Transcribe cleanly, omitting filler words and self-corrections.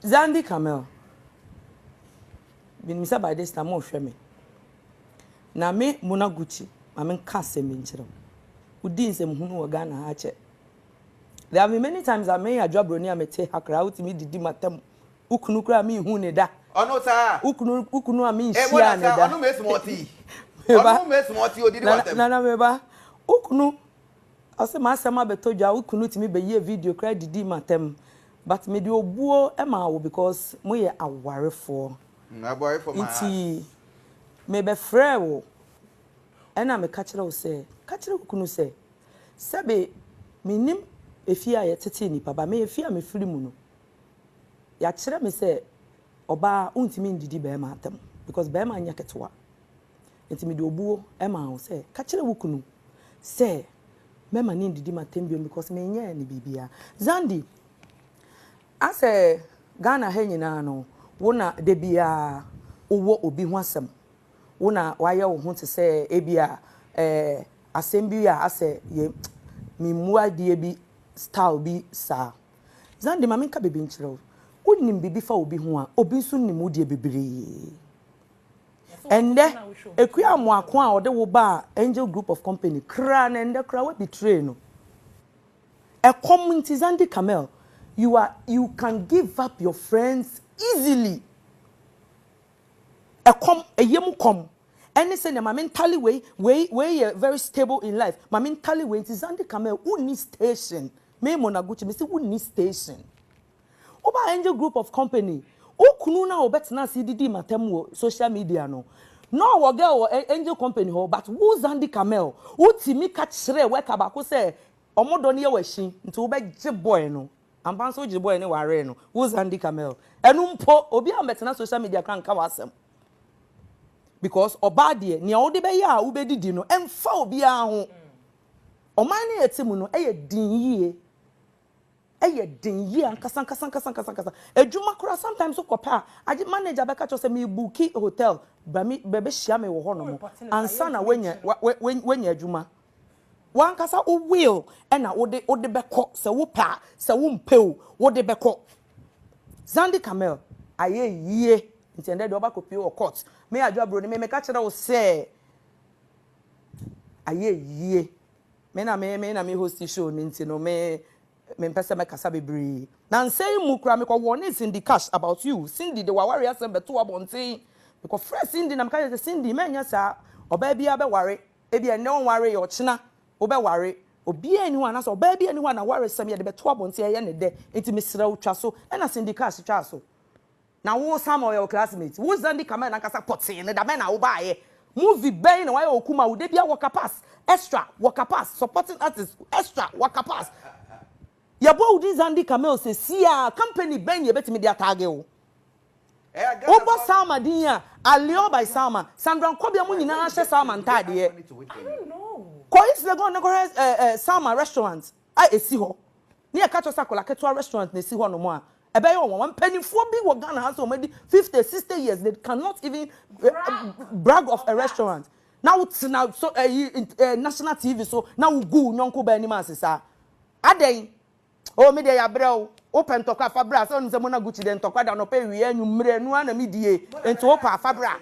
Xandy Kamel. Been misa by this time more shame. Na me Munaguchi, I mean Kase Minchero. Who didn't say Munu Ghana Hache. There have been many times I made a job near me take a crowd to me the dimatem. Ukunukra me huneda. Oh no, sir. Ukunu mean Shiana. No mess morty. No mess morty or did Nana Aba Ukunu. I say my summer betoja ukunu to me be ye video credit dimatem. But me do buo Emma because we are worry for. Na boy for my. Iti me be frɛ and I me catch say ukunu say. Sabe minim efia ye tete nipa ba me efia me firi mu no. Ya kyerɛ me say oba untimi ndidi be ma atam because be ma anya ketewa. Enti me do buo Emma o say catch ukunu say me ma ni ndidi matem bi because me nya ni bibia. Xandy ase Ghana he nyina no wona de bia owo obi ho asem wona waye wo ho te se ebia asem bi a ase ye mimuade bi style bi sa Xandy ma menka bebe nkyerɛ wonim bibi fa obi ho a obi nso nim wode bebree ende ekua mo ako a ode wo ba Angel Group of Company kra na ende kra we betray no community Xandy Kamel you can give up your friends easily. A yemu come. Any say my mentally way very stable in life. My mentally way is Xandy Kamel who need station. Me Monaguchi me say who need station. Oba Angel Group of Company. O kunu na obetna CDD matem social media no. No wo girl Angel Company ho but who Xandy Kamel who timi catch shre work abako say omodo ne ye wahin nti wo be je boy no. Amban so je boy ne ware no wo Xandy Kamel enu mpo obi ametena social media kan ka wasem because oba de ne wo de be ya wo be didi no emfa obi a ho oman ne yetimu no eye din yie ankasa ejuma kura sometimes so kopa age manager be ka cho say me booki hotel ba me be hia me wo ho no mo ansa na wenya ejuma wan kasa o will na wo de beko se wo pa se wo mpeu wo de beko Xandy Kamel aye yie ntende de obakopi o court me adwabro ne me ka kire wo se aye yie me na me host show ni ntino me mpese me kasa bebre na nsey mu kura me ko warning Cindy cash about you Cindy de wa ware asem beto abonten because fresh Cindy na me ka say Cindy me nya sa oba bia be ware e bia ne on ware yo china obe ware obi aniwa na so oba bia aniwa na ware sem ye de beto abonte ye ne de enti mesra utwa so e na Cindy cash twa so na wo some of your classmates wo Xandy Kamel na kasa potin ne da me na wo ba ye movie ben na wa okuma wo de bia waka pass extra waka pass supporting artists extra waka pass ya bo udi Xandy Kamel se sia company ben ye betimi dia tag wo Obo Salma dinya Alio by Salma Sandra Nkobia mu nyina hye Salma ntade ye I don't know Kois le go na Salma restaurant a esi ho ne e ka cho sakola keto restaurant na esi ho no mo a ebe ye won penifo bi wo Ghana house o medi 50 60 years they cannot even brag of a restaurant now it's now so national TV so now go nyonko ba ni ma sesa aden o me de ya brɛ open tokwa fabra so nse Monaguchi de ntokwa da no pe wi anwumre nu ana me die enti wo pa fabra